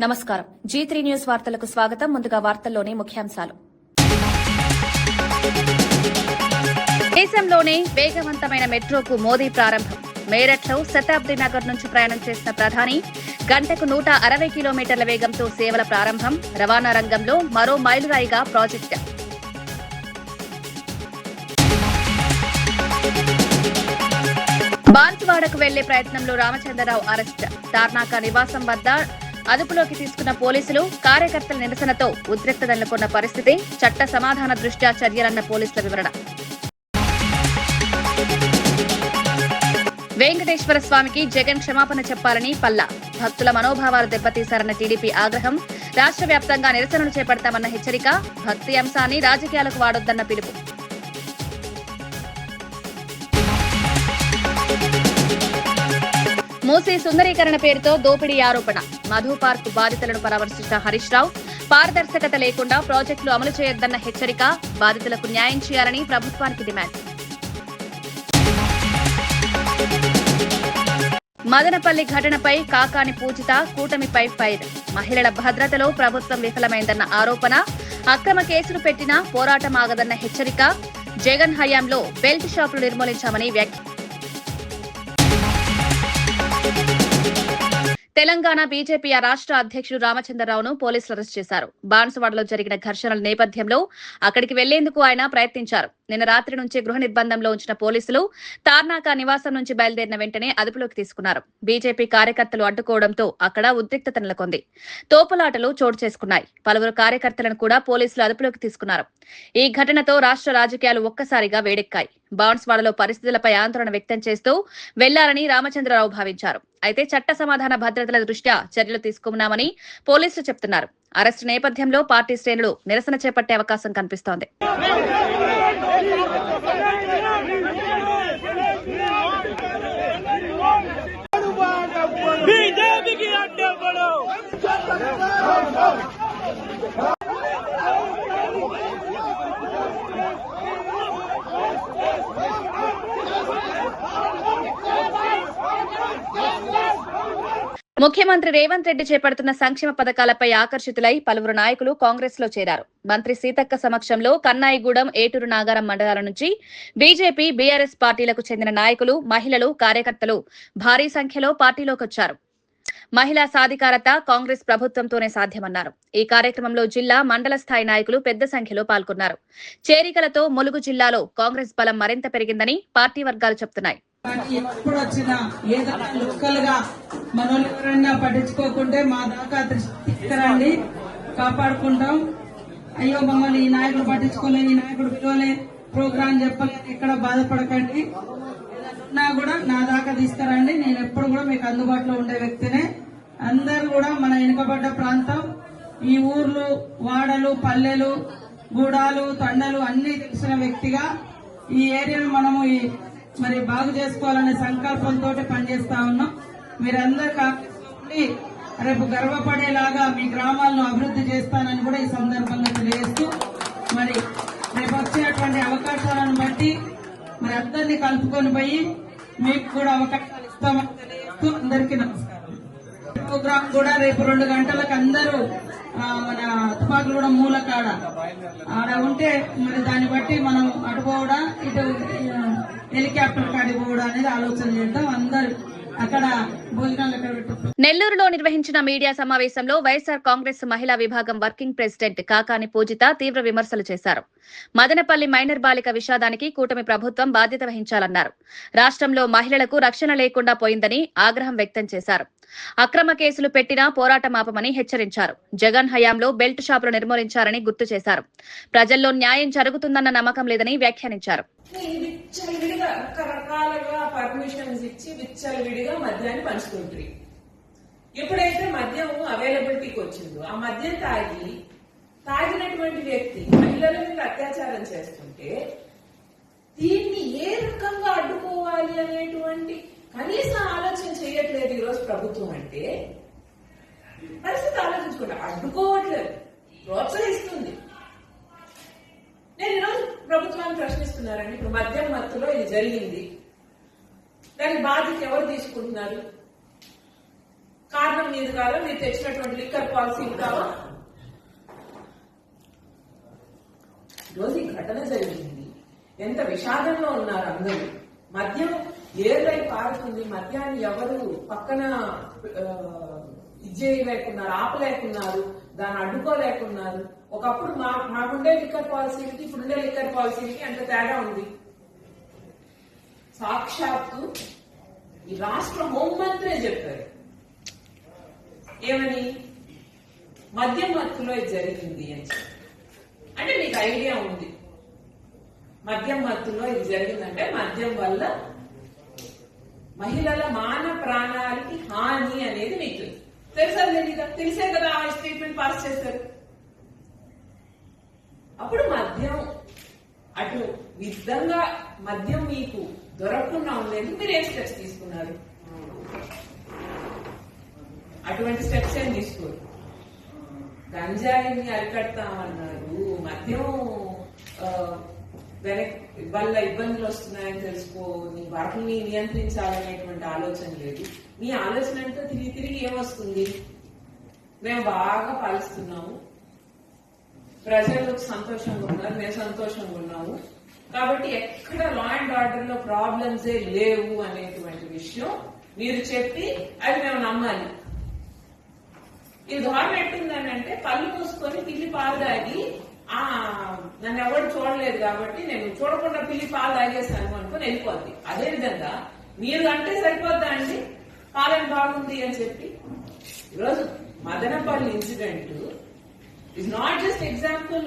నమస్కారం. G3 news వార్తలకు స్వాగతం. ముందుగా వార్తల్లోని ముఖ్యాంశాలు. దేశంలోనే వేగవంతమైన మెట్రోకు మోదీ ప్రారంభం. మేరట్లో శతాబ్ది నగర్ నుంచి ప్రయాణం చేసిన ప్రధాని గంటకు 160 కిలోమీటర్ల వేగంతో సేవల ప్రారంభం. రవాణా రంగంలో మరో మైలురాయిగా ప్రాజెక్టు. బాన్సువాడకు వెళ్లే ప్రయత్నంలో రామచంద్రరావు అరెస్ట్. తార్నాక నివాసం వద్ద అదుపులోకి తీసుకున్న పోలీసులు. కార్యకర్తల నిరసనతో ఉద్రిక్తత నెలకొన్న పరిస్థితి. చట్ట సమాధాన దృష్ట్యా చర్యలన్న పోలీసుల వివరణ. వెంకటేశ్వర స్వామికి జగన్ క్షమాపణ చెప్పాలని పల్లా. భక్తుల మనోభావాలు దెబ్బతీశారన్న టీడీపీ ఆగ్రహం. రాష్ట్ర వ్యాప్తంగా నిరసనలు చేపడతామన్న హెచ్చరిక. భక్తి అంశాన్ని రాజకీయాలకు వాడొద్దన్న పిలుపు. మూసీ సుందరీకరణ పేరుతో దోపిడీ ఆరోపణ. మధు పార్క్ బాధితులను పరామర్శించిన హరీష్ రావు. పారదర్శకత లేకుండా ప్రాజెక్టులు అమలు చేయొద్దన్న హెచ్చరిక. బాధితులకు న్యాయం చేయాలని ప్రభుత్వానికి డిమాండ్. మదనపల్లి ఘటనపై కాకాని పూజిత కూటమిపై ఫైర్. మహిళల భద్రతలో ప్రభుత్వం విఫలమైందన్న ఆరోపణ. అక్రమ కేసులు పెట్టినా పోరాటం ఆగదన్న హెచ్చరిక. జగన్ హయాంలో బెల్ట్ షాపులు నిర్మూలించామని వ్యాఖ్య. తెలంగాణ బీజేపీ రాష్ట్ర అధ్యక్షుడు రామచంద్రరావును పోలీసులు అరెస్ట్ చేశారు. బాన్సువాడలో జరిగిన ఘర్షణల నేపథ్యంలో అక్కడికి వెళ్లేందుకు ఆయన ప్రయత్నించారు. నిన్న రాత్రి నుంచి గృహ నిర్బంధంలో ఉంచిన పోలీసులు తార్నాక నివాసం నుంచి బయలుదేరిన వెంటనే అదుపులోకి తీసుకున్నారు. బీజేపీ కార్యకర్తలు అడ్డుకోవడంతో అక్కడ ఉద్రిక్తత నెలకొంది. తోపులాటలు చోటు చేసుకున్నాయి. పలువురు కార్యకర్తలను కూడా పోలీసులు అదుపులోకి తీసుకున్నారు. ఈ ఘటనతో రాష్ట్ర రాజకీయాలు ఒక్కసారిగా వేడెక్కాయి. బాన్సువాడలో పరిస్థితులపై ఆందోళన వ్యక్తం చేస్తూ వెళ్లారని రామచంద్రరావు భావించారు. అయితే చట్ట సమాధాన భద్రతల దృష్ట్యా చర్యలు తీసుకున్నామని పోలీసులు చెబుతున్నారు. అరెస్టు నేపథ్యంలో పార్టీ శ్రేణులు నిరసన చేపట్టే అవకాశం కనిపిస్తోంది. ముఖ్యమంత్రి రేవంత్ రెడ్డి చేపడుతున్న సంక్షేమ పథకాలపై ఆకర్షితులై పలువురు నాయకులు కాంగ్రెస్ లో చేరారు. మంత్రి సీతక్క సమక్షంలో కన్నాయిగూడెం, ఏటూరు నాగారం మండలాల నుంచి బీజేపీ, బీఆర్ఎస్ పార్టీలకు చెందిన నాయకులు, మహిళలు, కార్యకర్తలు భారీ సంఖ్యలో పార్టీలోకి వచ్చారు. మహిళా సాధికారత కాంగ్రెస్ ప్రభుత్వంతోనే సాధ్యమన్నారు. ఈ కార్యక్రమంలో జిల్లా, మండల స్థాయి నాయకులు పెద్ద సంఖ్యలో పాల్గొన్నారు. చేరికలతో ములుగు జిల్లాలో కాంగ్రెస్ బలం మరింత పెరిగిందని పార్టీ వర్గాలు చెబుతున్నాయి. ఎప్పుడు వచ్చినా ఏదైనా లోకల్ గా మనోళ్ళు ఎవరైనా పట్టించుకోకుంటే మా దాకా తీసుకురండి, కాపాడుకుంటాం. అయ్యో మమ్మల్ని ఈ నాయకుడు పట్టించుకోలే, ఈ నాయకుడు పిలవలే, ప్రోగ్రాం చెప్పలేదు, ఎక్కడ బాధపడకండి. ఏదన్నా కూడా నా దాకా తీసుకురండి. నేను ఎప్పుడు కూడా మీకు అందుబాటులో ఉండే వ్యక్తినే. అందరూ కూడా మన వెనుకబడ్డ ప్రాంతం, ఈ ఊర్లు, వాడలు, పల్లెలు, గూడాలు, తండలు అన్ని తెలిసిన వ్యక్తిగా ఈ ఏరియాను మనము మరి బాగు చేసుకోవాలనే సంకల్పంతో పనిచేస్తా ఉన్నాం. మీరందరూ కాంగ్రెస్ రేపు గర్వపడేలాగా మీ గ్రామాలను అభివృద్ధి చేస్తానని కూడా ఈ సందర్భంగా తెలియజేస్తూ, మరి రేపు వచ్చేటువంటి అవకాశాలను బట్టి మరి అందరినీ కలుపుకొని పోయి మీకు కూడా అవకాశాలు ఇస్తామని తెలియజేస్తూ అందరికీ నమస్కారం. ప్రోగ్రాం కూడా రేపు 2 గంటలకు అందరూ మన తుపాకులగూడెం మూల కాడ ఆడ ఉంటే మరి దాన్ని బట్టి మనం అటు పోవడా, ఇటు హెలికాప్టర్ కాడికి పోవడా అనేది ఆలోచన చేద్దాం. అందరూ అక్కడ భోజనాలు ఎక్కడ పెట్టారు. నెల్లూరులో నిర్వహించిన మీడియా సమావేశంలో వైఎస్ఆర్ కాంగ్రెస్ మహిళా విభాగం వర్కింగ్ ప్రెసిడెంట్ కాకాని పూజిత తీవ్ర విమర్శలు చేశారు. మదనపల్లి మైనర్ బాలిక విషాదానికి కూటమి ప్రభుత్వం బాధ్యత వహించాలన్నారు. రాష్ట్రంలో మహిళలకు రక్షణ లేకుండా పోయిందని ఆగ్రహం వ్యక్తం చేశారు. అక్రమ కేసులు పెట్టినా పోరాటం ఆపమని హెచ్చరించారు. జగన్ హయాంలో బెల్ట్ షాపులు నిర్మూలించారని గుర్తు చేశారు. ప్రజల్లో న్యాయం జరుగుతుందన్న నమ్మకం లేదని వ్యాఖ్యానించారు. రకరకాలుగా పర్మిషన్స్ ఇచ్చి విచ్చలవిడిగా మద్యాన్ని పంచుకుంటారు. ఎప్పుడైతే మద్యం అవైలబిలిటీకి వచ్చిందో ఆ మద్యం తాగినటువంటి వ్యక్తి మహిళల మీద అత్యాచారం చేస్తుంటే దీన్ని ఏ రకంగా అడ్డుకోవాలి అనేటువంటి కనీసం ఆలోచన చేయట్లేదు ఈరోజు ప్రభుత్వం. అంటే పరిస్థితి ఆలోచించుకోండి. అడ్డుకోవట్లేదు, ప్రోత్సహిస్తుంది. నేను ఈరోజు ప్రభుత్వాన్ని ప్రశ్నిస్తున్నారండి. ఇప్పుడు మద్యం మత్తులో ఇది జరిగింది, దాని బాధ్యత ఎవరు తీసుకుంటున్నారు? కారణం మీది కాదా, మీరు తెచ్చినటువంటి లిక్కర్ పాలసీ కావా? రోజు ఈ ఘటన జరిగింది, ఎంత విషాదంలో ఉన్నారు అందరూ. మద్యం ఏర్లై పారుతుంది, మద్యాన్ని ఎవరు పక్కన ఇచ్చేయలేకున్నారు, ఆపలేకున్నారు, దాన్ని అడ్డుకోలేకున్నారు. ఒకప్పుడు మాకుండే లిక్కర్ పాలసీలకి ఇప్పుడుండే లిక్కర్ పాలసీలకి అంత తేడా ఉంది. సాక్షాత్తు ఈ రాష్ట్ర హోంమంత్రే చెప్పారు ఏమని, మద్యం మత్తులో ఇది జరిగింది అని. అంటే మీకు ఐడియా ఉంది మద్యం మత్తులో ఇది జరిగిందంటే మద్యం వల్ల మహిళల మాన ప్రాణాలకి హాని అనేది మీకు తెలుసా తెలీదా? తెలిసే కదా ఆ స్టేట్మెంట్ పాస్ చేశారు. అప్పుడు మద్యం అటు విధంగా మద్యం మీకు దొరకకుండా ఉండేందుకు మీరు ఏ స్టెప్స్ తీసుకున్నారు? అటువంటి స్టెప్స్ ఏం తీసుకోరు. గంజాయిని అరికడతామన్నారు, మద్యం వల్ల ఇబ్బందులు వస్తున్నాయని తెలుసుకోని వాటిని నియంత్రించాలనేటువంటి ఆలోచన లేదు. మీ ఆలోచన అంటే తిరిగి తిరిగి ఏమొస్తుంది, మేము బాగా పాలిస్తున్నాము, ప్రజలు సంతోషంగా ఉన్నారు, మేము సంతోషంగా ఉన్నాము, కాబట్టి ఎక్కడ లా అండ్ ఆర్డర్ లో ప్రాబ్లమ్సే లేవు అనేటువంటి విషయం మీరు చెప్పి అది మేము నమ్మాలి. ఇది ధోరణి ఎట్టుందని అంటే కళ్ళు మూసుకొని పిల్లి పాలు తాగి నన్ను ఎవరు చూడలేదు కాబట్టి నేను చూడకుండా పిల్లి పాలు తాగేసాను అనుకుని వెళ్ళిపోద్ది. అదేవిధంగా మీరు అంటే సరిపోద్దా అండి పాలన బాగుంది అని చెప్పి? ఈరోజు Madanapalle incident is not just example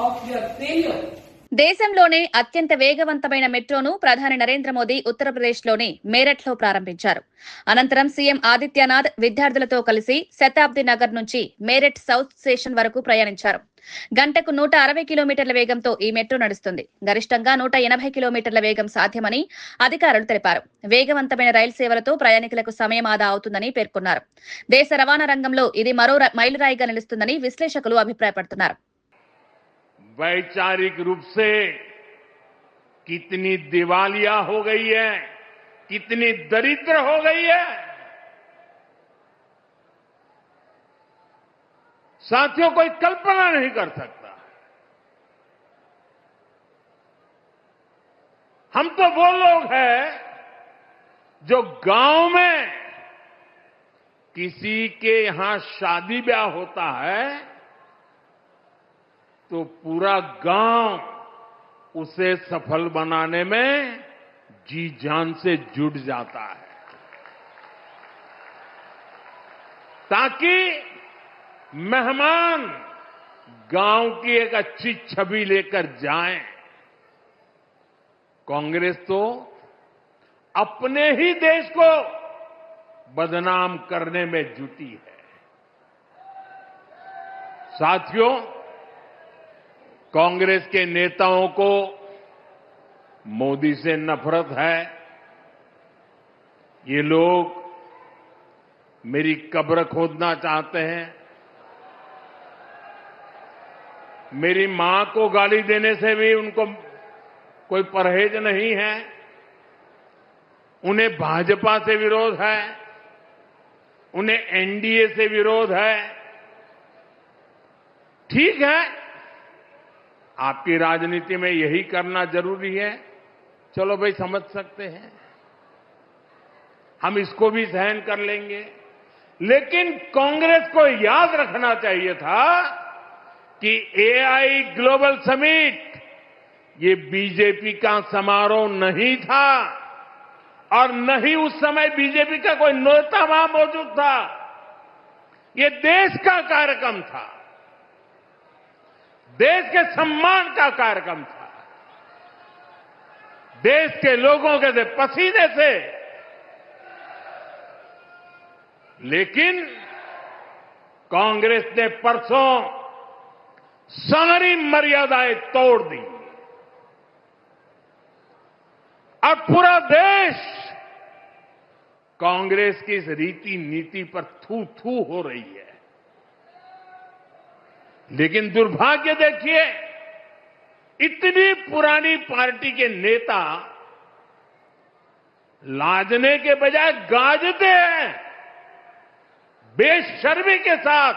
of your failure. దేశంలోనే అత్యంత వేగవంతమైన మెట్రోను ప్రధాని నరేంద్ర మోదీ ఉత్తరప్రదేశ్లోని మేరట్లో ప్రారంభించారు. అనంతరం సీఎం ఆదిత్యనాథ్ విద్యార్థులతో కలిసి శతాబ్ది నగర్ నుంచి మేరట్ సౌత్ స్టేషన్ వరకు ప్రయాణించారు. గంటకు 160 కిలోమీటర్ల వేగంతో ఈ మెట్రో నడుస్తుంది. గరిష్టంగా 180 కిలోమీటర్ల వేగం సాధ్యమని అధికారులు తెలిపారు. వేగవంతమైన రైలు సేవలతో ప్రయాణికులకు సమయం ఆదా అవుతుందని పేర్కొన్నారు. దేశ రవాణా రంగంలో ఇది మరో మైలురాయిగా నిలుస్తుందని విశ్లేషకులు అభిప్రాయపడుతున్నారు. वैचारिक रूप से कितनी दिवालिया हो गई है, कितनी दरिद्र हो गई है। साथियों, कोई कल्पना नहीं कर सकता। हम तो वो लोग हैं जो गांव में किसी के यहां शादी ब्याह होता है तो पूरा गांव उसे सफल बनाने में जी जान से जुट जाता है, ताकि मेहमान गांव की एक अच्छी छवि लेकर जाएं। कांग्रेस तो अपने ही देश को बदनाम करने में जुटी है। साथियों, कांग्रेस के नेताओं को मोदी से नफरत है। ये लोग मेरी कब्र खोदना चाहते हैं, मेरी मां को गाली देने से भी उनको कोई परहेज नहीं है। उन्हें भाजपा से विरोध है, उन्हें एनडीए से विरोध है। ठीक है, आपकी राजनीति में यही करना जरूरी है, चलो भाई समझ सकते हैं, हम इसको भी सहन कर लेंगे। लेकिन कांग्रेस को याद रखना चाहिए था कि एआई ग्लोबल समिट ये बीजेपी का समारोह नहीं था और न ही उस समय बीजेपी का कोई नेता वहां मौजूद था। ये देश का कार्यक्रम था, देश के सम्मान का कार्यक्रम था, देश के लोगों के पसीने से। लेकिन कांग्रेस ने परसों सारी मर्यादाएं तोड़ दी और पूरा देश कांग्रेस की इस रीति नीति पर थू थू हो रही है। लेकिन दुर्भाग्य देखिए, इतनी पुरानी पार्टी के नेता लाजने के बजाय गाजते हैं। बेशर्मी के साथ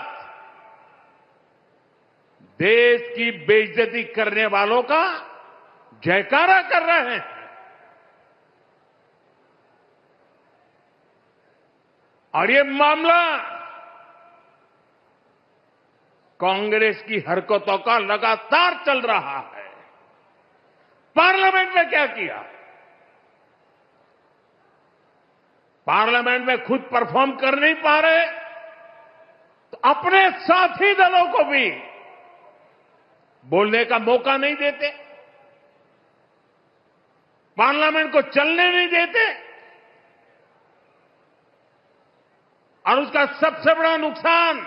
देश की बेइज्जती करने वालों का जयकारा कर रहे हैं। और ये मामला कांग्रेस की हरकतों का लगातार चल रहा है। पार्लियामेंट में क्या किया? पार्लियामेंट में खुद परफॉर्म कर नहीं पा रहे तो अपने साथी दलों को भी बोलने का मौका नहीं देते, पार्लियामेंट को चलने नहीं देते। और उसका सबसे बड़ा नुकसान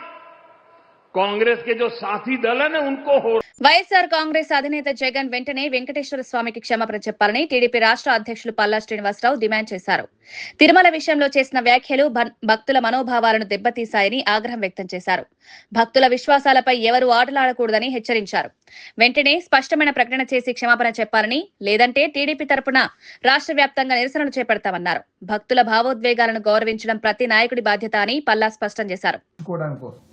कांग्रेस के जो साथी दल है ना उनको हो। వైఎస్ఆర్ కాంగ్రెస్ అధినేత జగన్ వెంటనే వెంకటేశ్వర స్వామికి క్షమాపణ చెప్పాలని టీడీపీ రాష్ట్ర అధ్యక్షులు పల్లా శ్రీనివాసరావు డిమాండ్ చేశారు. తిరుమల విషయంలో చేసిన వ్యాఖ్యలు భక్తుల మనోభావాలను దెబ్బతీశాయని ఆగ్రహం వ్యక్తం చేశారు. భక్తుల విశ్వాసాలపై ఎవరూ ఆటలాడకూడదని హెచ్చరించారు. వెంటనే స్పష్టమైన ప్రకటన చేసి క్షమాపణ చెప్పాలని, లేదంటే టీడీపీ తరపున రాష్ట్ర వ్యాప్తంగా నిరసనలు చేపడతామన్నారు. భక్తుల భావోద్వేగాలను గౌరవించడం ప్రతి నాయకుడి బాధ్యత అని పల్లా స్పష్టం చేశారు.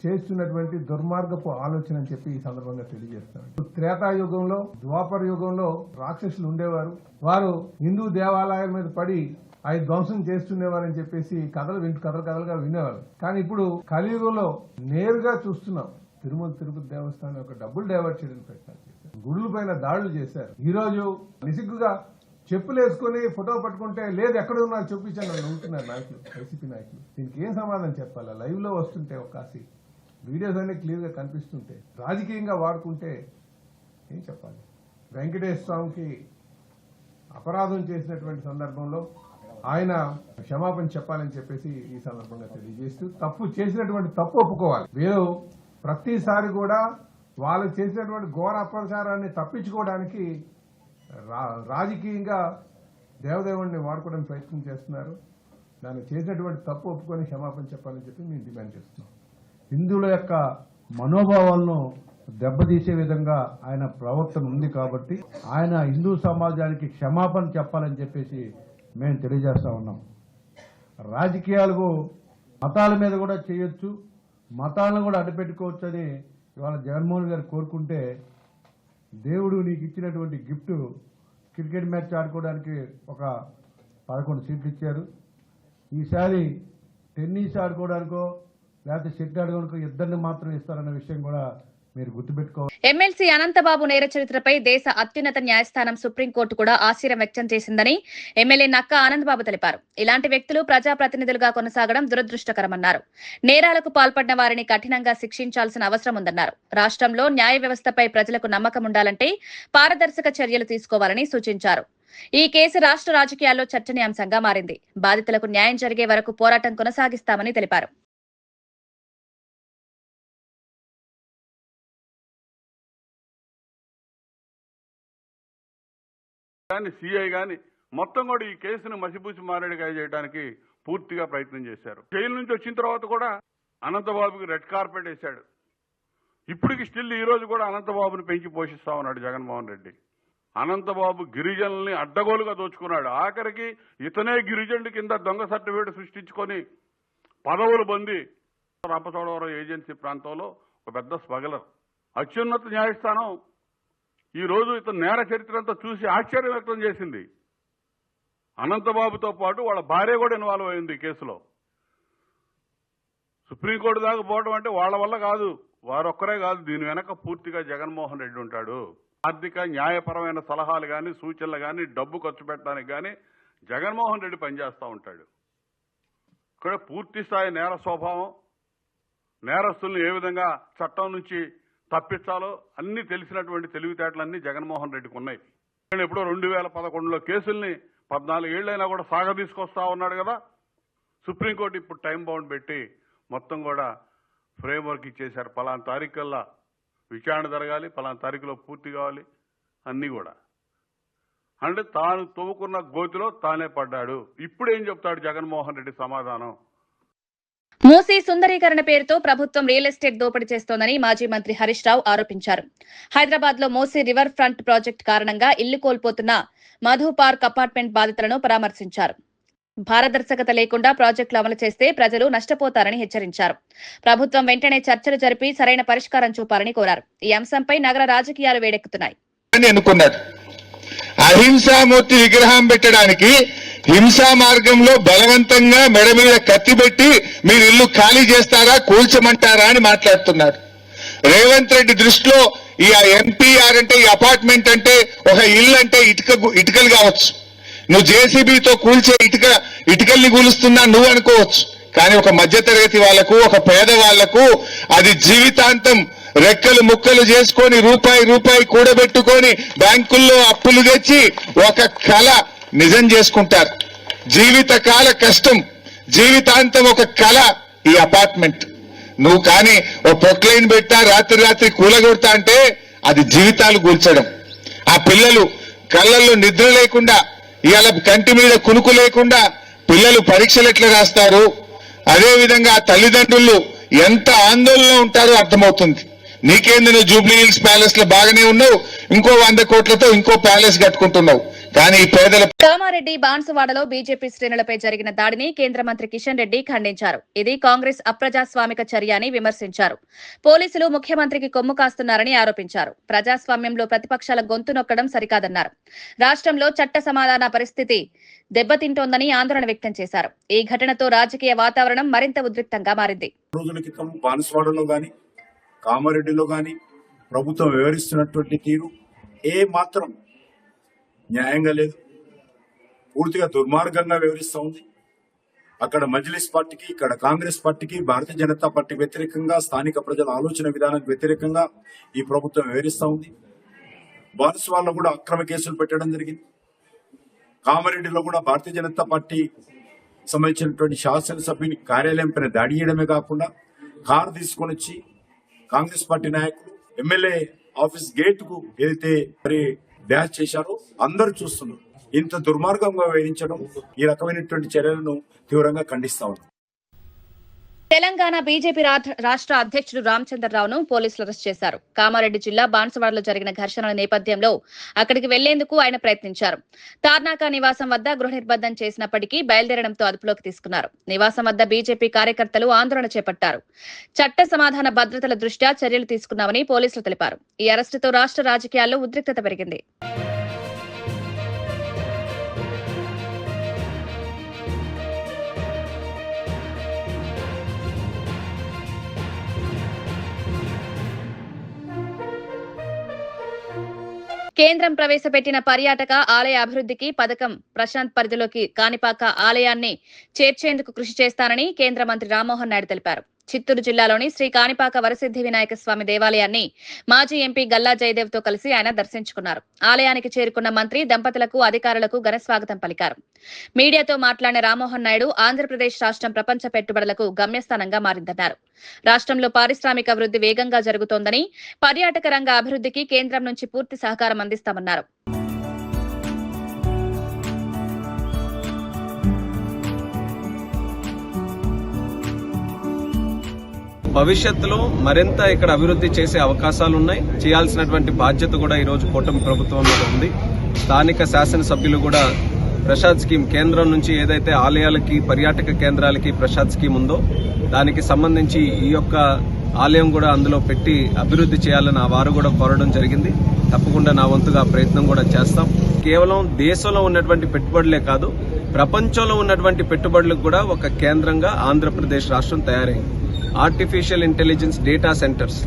చేస్తున్నటువంటి దుర్మార్గపు ఆలోచన అని చెప్పి ఈ సందర్భంగా తెలియజేస్తారు. త్రేతాయుగంలో, ద్వాపర యుగంలో రాక్షసులు ఉండేవారు. వారు హిందూ దేవాలయాల మీద పడి అవి ధ్వంసం చేస్తుండేవారని చెప్పేసి కథలుగా వినేవారు. కానీ ఇప్పుడు కలియుగంలో నేరుగా చూస్తున్నాం. తిరుపతి దేవస్థానం యొక్క డబ్బులు డైవర్ట్ చేయడానికి ప్రయత్నం చేశారు. గుడుల పైన దాడులు చేశారు. ఈ రోజు నిసిగ్గుగా చెప్పులు వేసుకుని ఫోటో పట్టుకుంటే లేదు ఎక్కడ ఉన్నారు చూపించాను నవ్వుతున్నారు నాయకులు, వైసీపీ నాయకులు. దీనికి ఏం సమాధానం చెప్పాలా? లైవ్ లో వస్తుంటే ఒక్కాసి వీడియోస్ అన్ని క్లియర్ గా కనిపిస్తుంటే రాజకీయంగా వాడుకుంటే ఏం చెప్పాలి? వెంకటేశ్వర స్వామికి అపరాధం చేసినటువంటి సందర్భంలో ఆయన క్షమాపణ చెప్పాలని చెప్పేసి ఈ సందర్భంగా తెలియజేస్తూ తప్పు చేసినటువంటి తప్పు ఒప్పుకోవాలి. వీరు ప్రతిసారి కూడా వాళ్ళు చేసినటువంటి ఘోర అపచారాన్ని తప్పించుకోవడానికి రాజకీయంగా దేవదేవుడిని వాడుకోవడానికి ప్రయత్నం చేస్తున్నారు. దాన్ని చేసినటువంటి తప్పు ఒప్పుకొని క్షమాపణ చెప్పాలని చెప్పి మేము డిమాండ్ చేస్తున్నాం. హిందువుల యొక్క మనోభావాలను దెబ్బతీసే విధంగా ఆయన ప్రవర్తన ఉంది కాబట్టి ఆయన హిందూ సమాజానికి క్షమాపణ చెప్పాలని చెప్పేసి మేము తెలియజేస్తా ఉన్నాం. రాజకీయాలకు మతాల మీద కూడా చేయొచ్చు, మతాలను కూడా అడ్డుపెట్టుకోవచ్చు అని ఇవాళ జగన్మోహన్ గారు కోరుకుంటే, దేవుడు నీకు ఇచ్చినటువంటి గిఫ్ట్ క్రికెట్ మ్యాచ్ ఆడుకోవడానికి ఒక 11 సీట్లు ఇచ్చారు. ఈసారి టెన్నిస్ ఆడుకోవడానికో లేకపోతే షెట్ ఆడుకోవడానికో ఇద్దరిని మాత్రం ఇస్తారన్న విషయం కూడా మీరు గుర్తుపెట్టుకోవాలి. ఎమ్మెల్సీ అనంతబాబు నేర చరిత్రపై దేశ అత్యున్నత న్యాయస్థానం సుప్రీంకోర్టు కూడా ఆశ్చర్యం వ్యక్తం చేసిందని ఎమ్మెల్యే నక్కా ఆనందబాబు తెలిపారు. ఇలాంటి వ్యక్తులు ప్రజాప్రతినిధులుగా కొనసాగడం దురదృష్టకరమన్నారు. నేరాలకు పాల్పడిన వారిని కఠినంగా శిక్షించాల్సిన అవసరం ఉందన్నారు. రాష్ట్రంలో న్యాయ వ్యవస్థపై ప్రజలకు నమ్మకం ఉండాలంటే పారదర్శక చర్యలు తీసుకోవాలని సూచించారు. ఈ కేసు రాష్ట్ర రాజకీయాల్లో చర్చనీయాంశంగా మారింది. బాధితులకు న్యాయం జరిగే వరకు పోరాటం కొనసాగిస్తామని తెలిపారు. కానీ సిఐ గాని మొత్తం కూడా ఈ కేసును మసిపూసి మారేడుకాయ చేయడానికి పూర్తిగా ప్రయత్నం చేశారు. జైలు నుంచి వచ్చిన తర్వాత కూడా అనంతబాబుకి రెడ్ కార్పెట్ వేశాడు. ఇప్పటికి స్టిల్ ఈ రోజు కూడా అనంతబాబుని పెంచి పోషిస్తా ఉన్నాడు జగన్మోహన్ రెడ్డి. అనంతబాబు గిరిజనుల్ని అడ్డగోలుగా దోచుకున్నాడు. ఆఖరికి ఇతనే గిరిజనుడి కింద దొంగ సర్టిఫికేట్ సృష్టించుకొని పదవులు పొంది రంపచోడవరం ఏజెన్సీ ప్రాంతంలో ఒక పెద్ద స్మగ్లర్. అత్యున్నత న్యాయస్థానం ఈ రోజు ఇతను నేర చరిత్రంతా చూసి ఆశ్చర్యం వ్యక్తం చేసింది. అనంతబాబుతో పాటు వాళ్ళ భార్య కూడా ఇన్వాల్వ్ అయింది ఈ కేసులో. సుప్రీంకోర్టు దాకా పోవడం అంటే వాళ్ళ వల్ల కాదు, వారొక్కరే కాదు, దీని వెనక పూర్తిగా జగన్మోహన్ రెడ్డి ఉంటాడు. ఆర్థిక న్యాయపరమైన సలహాలు కానీ సూచనలు కానీ డబ్బు ఖర్చు పెట్టడానికి కానీ జగన్మోహన్ రెడ్డి పనిచేస్తూ ఉంటాడు. ఇక్కడ పూర్తి స్థాయి నేర స్వభావం, నేరస్తుల్ని ఏ విధంగా చట్టం నుంచి తప్పించాలో అన్ని తెలిసినటువంటి తెలివితేటలన్నీ జగన్మోహన్ రెడ్డికి ఉన్నాయి. ఎప్పుడో 2011లో కేసుల్ని 14 ఏళ్లైనా కూడా సాగదీసుకొస్తా ఉన్నాడు కదా. సుప్రీంకోర్టు ఇప్పుడు టైం బౌండ్ పెట్టి మొత్తం కూడా ఫ్రేమ్వర్క్ ఇచ్చేశారు. పలానా తారీఖుల్లా విచారణ జరగాలి, పలానా తారీఖులో పూర్తి కావాలి, అన్నీ కూడా. అంటే తాను తవ్వుకున్న గోతిలో తానే పడ్డాడు. ఇప్పుడు ఏం చెప్తాడు జగన్మోహన్ రెడ్డి సమాధానం? మూసీ సుందరీకరణ పేరుతో ప్రభుత్వం రియల్ ఎస్టేట్ దోపిడీ చేస్తోందని మాజీ మంత్రి హరీష్ రావు ఆరోపించారు. హైదరాబాద్ లో మూసీ రివర్ ఫ్రంట్ ప్రాజెక్టు కారణంగా ఇల్లు కోల్పోతున్న మధు పార్క్ అపార్ట్మెంట్ బాధితులను పరామర్శించారు. పారదర్శకత లేకుండా ప్రాజెక్టులు అమలు చేస్తే ప్రజలు నష్టపోతారని హెచ్చరించారు. ప్రభుత్వం వెంటనే చర్చలు జరిపి సరైన పరిష్కారం చూపాలని కోరారు. ఈ అంశంపై నగర రాజకీయాలు వేడెక్కుతున్నాయి. అహింసామూర్తి విగ్రహం పెట్టడానికి హింసా మార్గంలో బలవంతంగా మెడ మీద కత్తి పెట్టి మీరు ఇల్లు ఖాళీ చేస్తారా, కూల్చమంటారా అని మాట్లాడుతున్నారు. రేవంత్ రెడ్డి దృష్టిలో ఈ ఎంపీఆర్ అంటే, ఈ అపార్ట్మెంట్ అంటే, ఒక ఇల్లు అంటే ఇటుకలు కావచ్చు. నువ్వు జేసీబీతో కూల్చే ఇటుకల్ని కూలుస్తున్నా నువ్వు అనుకోవచ్చు. కానీ ఒక మధ్యతరగతి వాళ్లకు, ఒక పేదవాళ్లకు అది జీవితాంతం రెక్కలు ముక్కలు చేసుకొని రూపాయి కూడబెట్టుకొని బ్యాంకుల్లో అప్పులు తెచ్చి ఒక కళ నిజం చేసుకుంటారు. జీవితకాల కష్టం, జీవితాంతం ఒక కళ ఈ అపార్ట్మెంట్. నువ్వు కానీ ఓ ప్రొక్లైన్ పెట్టా రాత్రి కూలగొడతా అంటే అది జీవితాలు కూల్చడం. ఆ పిల్లలు కళ్ళల్లో నిద్ర లేకుండా, ఇవాళ కంటి మీద కునుకు లేకుండా పిల్లలు పరీక్షలు ఎట్లా రాస్తారు, అదేవిధంగా ఆ తల్లిదండ్రులు ఎంత ఆందోళన ఉంటారో అర్థమవుతుంది. నీకేంది, నువ్వు జూబ్లీ హిల్స్ ప్యాలెస్ లో బాగానే ఉన్నావు, ఇంకో 100 కోట్లతో ఇంకో ప్యాలెస్ కట్టుకుంటున్నావు. కానీ ఈ పేదల కామారెడ్డి బాన్సువాడలో బీజేపీ శ్రేణులపై జరిగిన దాడిని కేంద్ర మంత్రి కిషన్ రెడ్డి ఖండించారు. ఇది కాంగ్రెస్ అప్రజాస్వామిక చర్య అని విమర్శించారు. పోలీసులు ముఖ్యమంత్రికి కొమ్ము కాస్తున్నారని ఆరోపించారు. ప్రజాస్వామ్యంలో ప్రతిపక్షాల గొంతు నొక్కడం సరికాదన్నారు. రాష్ట్రంలో చట్ట సమాధాన పరిస్థితి దెబ్బతింటోందని ఆందోళన వ్యక్తం చేశారు. ఈ ఘటనతో రాజకీయ వాతావరణం మరింత ఉద్రిక్తంగా మారింది. రోజుల క్రితం బాన్సువాడలో గాని కామారెడ్డిలో గాని ప్రభుత్వం వివరిస్తున్నటువంటి తీరు ఏ మాత్రం న్యాయంగా లేదు, పూర్తిగా దుర్మార్గంగా వ్యవహరిస్తూ ఉంది. అక్కడ మజ్లిస్ పార్టీకి, ఇక్కడ కాంగ్రెస్ పార్టీకి, భారతీయ జనతా పార్టీ వ్యతిరేకంగా, స్థానిక ప్రజల ఆలోచన విధానానికి వ్యతిరేకంగా ఈ ప్రభుత్వం వ్యవహరిస్తూ ఉంది. బాన్సువాడలో కూడా అక్రమ కేసులు పెట్టడం జరిగింది. కామారెడ్డిలో కూడా భారతీయ జనతా పార్టీ సంబంధించినటువంటి శాసనసభ్యుని కార్యాలయం పైన దాడి చేయడమే కాకుండా కారు తీసుకొని వచ్చి కాంగ్రెస్ పార్టీ నాయకులు ఎమ్మెల్యే ఆఫీస్ గేట్ కు ఏదైతే మరి డాష్ చేశారో అందరూ చూస్తున్నారు. ఇంత దుర్మార్గంగా వ్యవహరించడం, ఈ రకమైనటువంటి చర్యలను తీవ్రంగా ఖండిస్తా ఉన్నాం. తెలంగాణ బీజేపీ రాష్ట్ర అధ్యక్షుడు రామచంద్రరావును పోలీసులు అరెస్ట్ చేశారు. కామారెడ్డి జిల్లా బాన్సువాడలో జరిగిన ఘర్షణల నేపథ్యంలో అక్కడికి వెళ్లేందుకు ఆయన ప్రయత్నించారు. తార్నాక నివాసం వద్ద గృహ నిర్బంధం చేసినప్పటికీ బయలుదేరడంతో అదుపులోకి తీసుకున్నారు. నివాసం వద్ద బీజేపీ కార్యకర్తలు ఆందోళన చేపట్టారు. చట్ట సమాధాన భద్రతల దృష్ట్యా చర్యలు తీసుకున్నామని పోలీసులు తెలిపారు. ఈ అరెస్టుతో రాష్ట్ర రాజకీయాల్లో ఉద్రిక్తత పెరిగింది. కేంద్రం ప్రవేశపెట్టిన పర్యాటక ఆలయ అభివృద్ధికి పథకం ప్రశాంత్ పరిధిలోకి కాణిపాక ఆలయాన్ని చేర్చేందుకు కృషి చేస్తానని కేంద్ర మంత్రి రామ్మోహన్ నాయుడు తెలిపారు. చిత్తూరు జిల్లాలోని శ్రీ కాణిపాక వరసిద్ధి వినాయక స్వామి దేవాలయాన్ని మాజీ ఎంపీ గల్లా జయదేవ్ తో కలిసి ఆయన దర్శించుకున్నారు. ఆలయానికి చేరుకున్న మంత్రి దంపతులకు, అధికారులకు ఘనస్వాగతం పలికారు. మీడియాతో మాట్లాడిన రామ్మోహన్ నాయుడు ఆంధ్రప్రదేశ్ రాష్ట్రం ప్రపంచ పెట్టుబడులకు గమ్యస్థానంగా మారిందన్నారు. రాష్ట్రంలో పారిశ్రామిక అభివృద్ధి వేగంగా జరుగుతోందని, పర్యాటక రంగ అభివృద్ధికి కేంద్రం నుంచి పూర్తి సహకారం అందిస్తామన్నారు. భవిష్యత్తులో మరింత ఇక్కడ అభివృద్ధి చేసే అవకాశాలు ఉన్నాయి. చేయాల్సినటువంటి బాధ్యత కూడా ఈరోజు కూటమి ప్రభుత్వం మీద ఉంది. స్థానిక శాసనసభ్యులు కూడా ప్రసాద్ స్కీమ్, కేంద్రం నుంచి ఏదైతే ఆలయాలకి, పర్యాటక కేంద్రాలకి ప్రసాద్ స్కీమ్ ఉందో దానికి సంబంధించి ఈ యొక్క ఆలయం కూడా అందులో పెట్టి అభివృద్ధి చేయాలని వారు కూడా కోరడం జరిగింది. తప్పకుండా నా వంతుగా ప్రయత్నం కూడా చేస్తాం. కేవలం దేశంలో ఉన్నటువంటి పెట్టుబడులే కాదు, ప్రపంచంలో ఉన్నటువంటి పెట్టుబడులకు కూడా ఒక కేంద్రంగా ఆంధ్రప్రదేశ్ రాష్ట్రం తయారైంది. ఆర్టిఫిషియల్ ఇంటెలిజెన్స్ డేటా సెంటర్స్,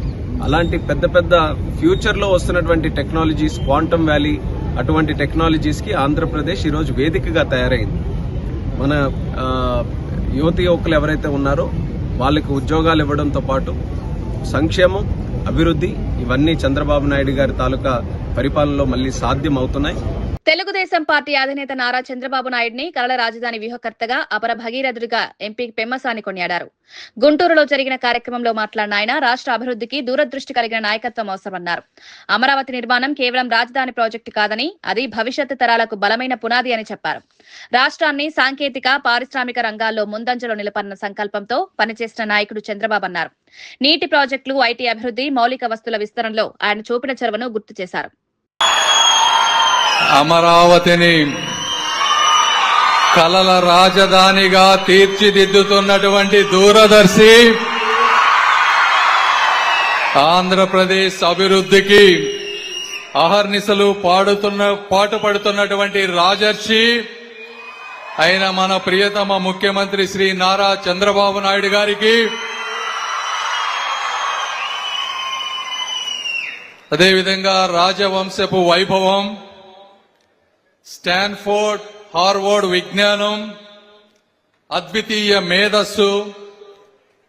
అలాంటి పెద్ద పెద్ద ఫ్యూచర్ లో వస్తున్నటువంటి టెక్నాలజీస్, క్వాంటమ్ వ్యాలీ, అటువంటి టెక్నాలజీస్ కి ఆంధ్రప్రదేశ్ ఈరోజు వేదికగా తయారైంది. మన యువతి యువకులు ఎవరైతే ఉన్నారో వాళ్ళకి ఉద్యోగాలు ఇవ్వడంతో పాటు సంక్షేమం, అభివృద్ధి ఇవన్నీ చంద్రబాబు నాయుడు గారి తాలూకా పరిపాలనలో మళ్లీ సాధ్యం అవుతున్నాయి. తెలుగుదేశం పార్టీ అధినేత నారా చంద్రబాబు నాయుడిని కలల రాజధాని వ్యూహకర్తగా, అపర భగీరథుడిగా ఎంపీ పెమ్మసాని కొనియాడారు. గుంటూరులో జరిగిన కార్యక్రమంలో మాట్లాడిన ఆయన రాష్ట్ర అభివృద్ధికి దూరదృష్టి కలిగిన నాయకత్వం అవసరమన్నారు. అమరావతి నిర్మాణం కేవలం రాజధాని ప్రాజెక్టు కాదని, అది భవిష్యత్తు తరాలకు బలమైన పునాది అని చెప్పారు. రాష్ట్రాన్ని సాంకేతిక, పారిశ్రామిక రంగాల్లో ముందంజలో నిలపన్న సంకల్పంతో పనిచేసిన నాయకుడు చంద్రబాబు అన్నారు. నీటి ప్రాజెక్టులు, ఐటీ అభివృద్ధి, మౌలిక వస్తువుల విస్తరణలో ఆయన చూపిన చొరవను గుర్తు చేశారు. అమరావతిని కలల రాజధానిగా తీర్చిదిద్దుతున్నటువంటి దూరదర్శి, ఆంధ్రప్రదేశ్ అభివృద్ధికి అహర్నిశలు పాటుపడుతున్నటువంటి రాజర్షి అయిన మన ప్రియతమ ముఖ్యమంత్రి శ్రీ నారా చంద్రబాబు నాయుడు గారికి, అదేవిధంగా రాజవంశపు వైభవం, స్టాన్ఫోర్డ్ హార్వర్డ్ విజ్ఞానం, అద్వితీయ మేధస్సు,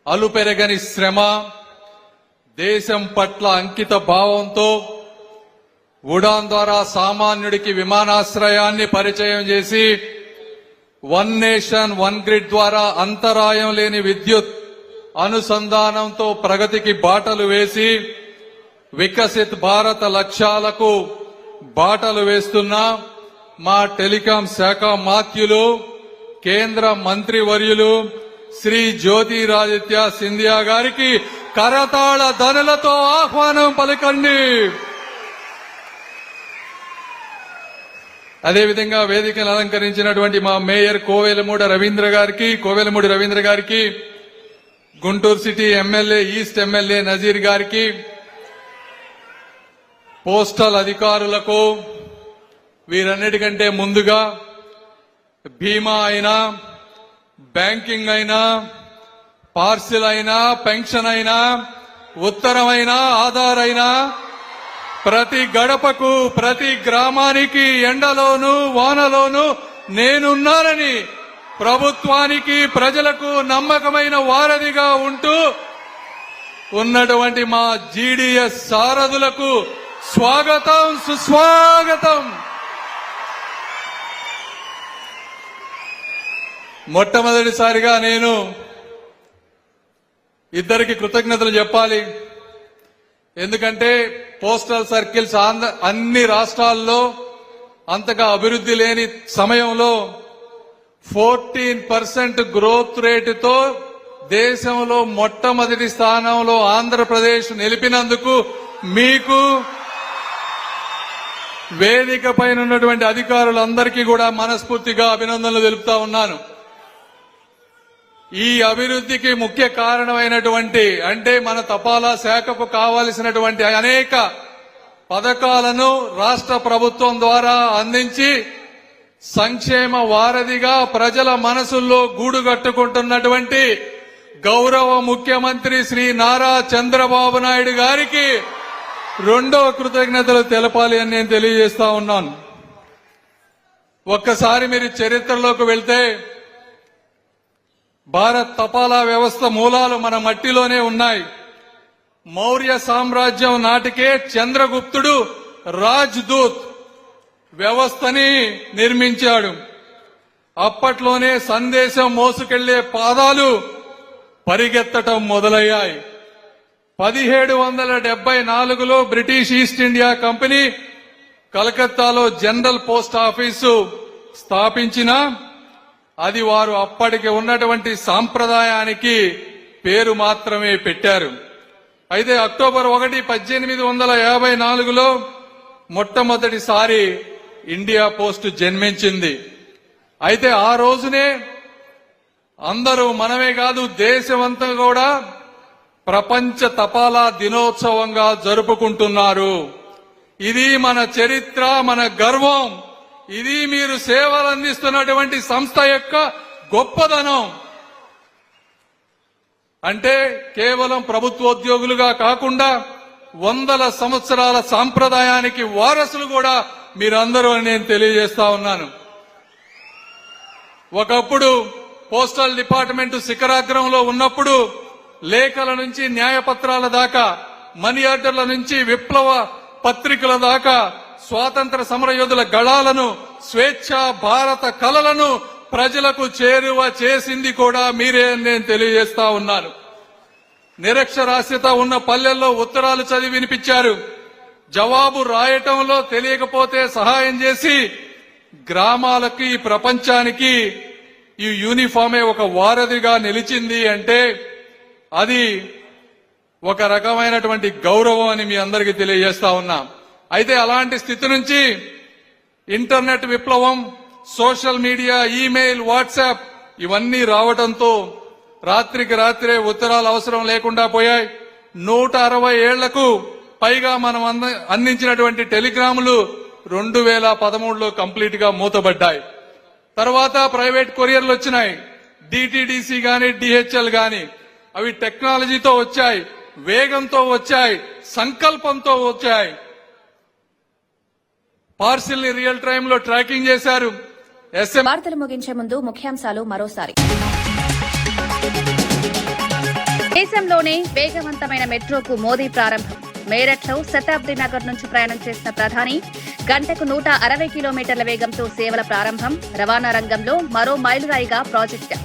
అలుపెరగని శ్రమ, దేశం పట్ల అంకిత భావంతో ఉడాన్ ద్వారా సామాన్యుడికి విమానాశ్రయాన్ని పరిచయం చేసి, వన్ నేషన్ వన్ గ్రిడ్ ద్వారా అంతరాయం లేని విద్యుత్ అనుసంధానంతో ప్రగతికి బాటలు వేసి వికసిత్ భారత లక్ష్యాలకు బాటలు వేస్తున్న మా టెలికాం శాఖ మాత్యులు, కేంద్ర మంత్రివర్యులు శ్రీ జ్యోతిరాదిత్య సింధియా గారికి కరతాళ ధనులతో ఆహ్వానం పలకండి. అదేవిధంగా వేదికను అలంకరించినటువంటి మా మేయర్ కోవెలమూడి రవీంద్ర గారికి, Guntur city MLA east MLA Nazeer గారికి, పోస్టల్ అధికారులకు, వీరన్నిటికంటే ముందుగా బీమా అయినా, బ్యాంకింగ్ అయినా, పార్సిల్ అయినా, పెన్షన్ అయినా, ఉత్తరం అయినా, ఆధార్ అయినా, ప్రతి గడపకు ప్రతి గ్రామానికి ఎండలోనూ వానలోనూ నేనున్నానని ప్రభుత్వానికి ప్రజలకు నమ్మకమైన వారధిగా ఉంటూ ఉన్నటువంటి మా జీడీఎస్ సారథులకు స్వాగతం, సుస్వాగతం. మొట్టమొదటిసారిగా నేను ఇద్దరికి కృతజ్ఞతలు చెప్పాలి. ఎందుకంటే పోస్టల్ సర్కిల్స్ అన్ని రాష్ట్రాల్లో అంతగా అభివృద్ధి లేని సమయంలో 14% గ్రోత్ రేటుతో దేశంలో మొట్టమొదటి స్థానంలో ఆంధ్రప్రదేశ్ నిలిపినందుకు మీకు, వేదిక పైన ఉన్నటువంటి అధికారులందరికీ కూడా మనస్ఫూర్తిగా అభినందనలు తెలుపుతా ఉన్నాను. ఈ అభివృద్ధికి ముఖ్య కారణమైనటువంటి అంటే మన తపాలా శాఖకు కావలసినటువంటి అనేక పథకాలను రాష్ట్ర ప్రభుత్వం ద్వారా అందించి సంక్షేమ వారధిగా ప్రజల మనసుల్లో గూడుగట్టుకుంటున్నటువంటి గౌరవ ముఖ్యమంత్రి శ్రీ నారా చంద్రబాబు నాయుడు గారికి రెండో కృతజ్ఞతలు తెలపాలి అని నేను తెలియజేస్తా ఉన్నాను. ఒక్కసారి మీరు చరిత్రలోకి వెళ్తే భారత్ తపాలా వ్యవస్థ మూలాలు మన మట్టిలోనే ఉన్నాయి. మౌర్య సామ్రాజ్యం నాటికే చంద్రగుప్తుడు రాజ్దూత్ వ్యవస్థని నిర్మించాడు. అప్పట్లోనే సందేశం మోసుకెళ్లే పాదాలు పరిగెత్తటం మొదలయ్యాయి. 1774లో బ్రిటిష్ ఈస్ట్ ఇండియా కంపెనీ కలకత్తాలో జనరల్ పోస్ట్ ఆఫీసు స్థాపించిన అది వారు అప్పటికి ఉన్నటువంటి సాంప్రదాయానికి పేరు మాత్రమే పెట్టారు. అయితే అక్టోబర్ 1, 1854లో మొట్టమొదటిసారి ఇండియా పోస్ట్ జన్మించింది. అయితే ఆ రోజునే అందరూ మనమే కాదు దేశమంతా కూడా ప్రపంచ తపాలా దినోత్సవంగా జరుపుకుంటున్నారు. ఇది మన చరిత్ర, మన గర్వం. ఇది మీరు సేవలు అందిస్తున్నటువంటి సంస్థ యొక్క గొప్పదనం. అంటే కేవలం ప్రభుత్వోద్యోగులుగా కాకుండా 100 సంవత్సరాల సాంప్రదాయానికి వారసులు కూడా మీరందరూ అని నేను తెలియజేస్తా ఉన్నాను. ఒకప్పుడు పోస్టల్ డిపార్ట్మెంట్ శిఖరాగ్రంలో ఉన్నప్పుడు లేఖల నుంచి న్యాయపత్రాల దాకా, మనీ ఆర్డర్ల నుంచి విప్లవ పత్రికల దాకా స్వాతంత్ర సమరయోధుల గళాలను, స్వేచ్ఛ భారత కలలను ప్రజలకు చేరువ చేసింది కూడా మీరే అని నేను తెలియజేస్తా ఉన్నాను. నిరక్షరాస్యత ఉన్న పల్లెల్లో ఉత్తరాలు చదివి వినిపించారు. జవాబు రాయటంలో తెలియకపోతే సహాయం చేసి గ్రామాలకి, ప్రపంచానికి ఈ యూనిఫామే ఒక వారధిగా నిలిచింది అంటే అది ఒక రకమైనటువంటి గౌరవం అని మీ అందరికీ తెలియజేస్తా ఉన్నా. అయితే అలాంటి స్థితి నుంచి ఇంటర్నెట్ విప్లవం, సోషల్ మీడియా, ఈమెయిల్, వాట్సాప్ ఇవన్నీ రావడంతో రాత్రికి రాత్రే ఉత్తరాలు అవసరం లేకుండా పోయాయి. 160 ఏళ్లకు పైగా మనం అందించినటువంటి టెలిగ్రాములు 2013లో కంప్లీట్ గా మూతబడ్డాయి. తర్వాత ప్రైవేట్ కొరియర్లు వచ్చినాయి. డిటిడిసి గాని డిహెచ్ఎల్ గాని అవి టెక్నాలజీతో వచ్చాయి, వేగంతో వచ్చాయి, సంకల్పంతో వచ్చాయి. పార్సిల్ ని రియల్ టైమ్ లో ట్రాకింగ్ చేశారు. వార్తలు ముగించే ముందు ముఖ్యాంశాలు మరోసారి. దేశంలోనే వేగవంతమైన మెట్రోకు మోదీ ప్రారంభం. మేరట్లో శతాబ్ది నగర్ నుంచి ప్రయాణం చేసిన ప్రధాని గంటకు 160 కిలోమీటర్ల వేగంతో సేవల ప్రారంభం. రవాణా రంగంలో మరో మైలురాయిగా ప్రాజెక్టు.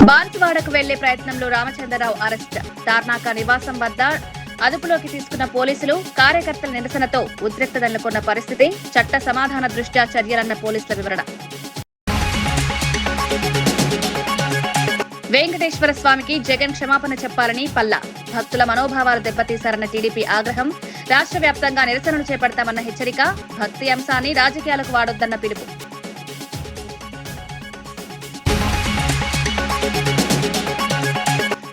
బాన్సువాడకు వెళ్లే ప్రయత్నంలో రామచంద్రరావు అరెస్ట్. తార్నాక నివాసం వద్ద అదుపులోకి తీసుకున్న పోలీసులు. కార్యకర్తల నిరసనతో ఉద్రిక్తత నెలకొన్న పరిస్థితి. చట్ట సమాధాన దృష్ట్యా చర్యలన్న పోలీసుల వివరణ. వెంకటేశ్వర స్వామికి జగన్ క్షమాపణ చెప్పాలని పల్లా. భక్తుల మనోభావాలు దెబ్బతీశారన్న టీడీపీ ఆగ్రహం. రాష్ట్ర వ్యాప్తంగా నిరసనలు చేపడతామన్న హెచ్చరిక. భక్తి అంశాన్ని రాజకీయాలకు వాడొద్దన్న పిలుపు.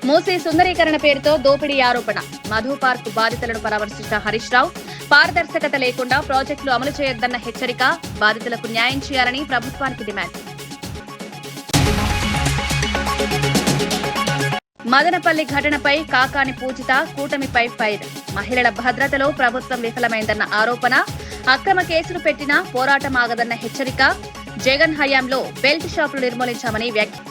మూసీ సుందరీకరణ పేరుతో దోపిడీ ఆరోపణ. మధు పార్క్ బాధితులను పరామర్శించిన హరీష్ రావు. పారదర్శకత లేకుండా ప్రాజెక్టులు అమలు చేయొద్దన్న హెచ్చరిక. బాధితులకు న్యాయం చేయాలని ప్రభుత్వానికి డిమాండ్. మదనపల్లి ఘటనపై కాకాని పూజిత. కూటమిపై ఫైర్. మహిళల భద్రతలో ప్రభుత్వం విఫలమైందన్న ఆరోపణ. అక్రమ కేసులు పెట్టినా పోరాటం ఆగదన్న హెచ్చరిక. జగన్ హయాంలో బెల్ట్ షాపులు నిర్మూలించామని వ్యాఖ్య.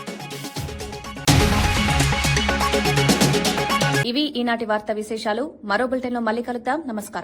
ఇవి ఈనాటి వార్తా విశేషాలు. మరో బులెటిన్లో మళ్ళీ కలుద్దాం. నమస్కారం.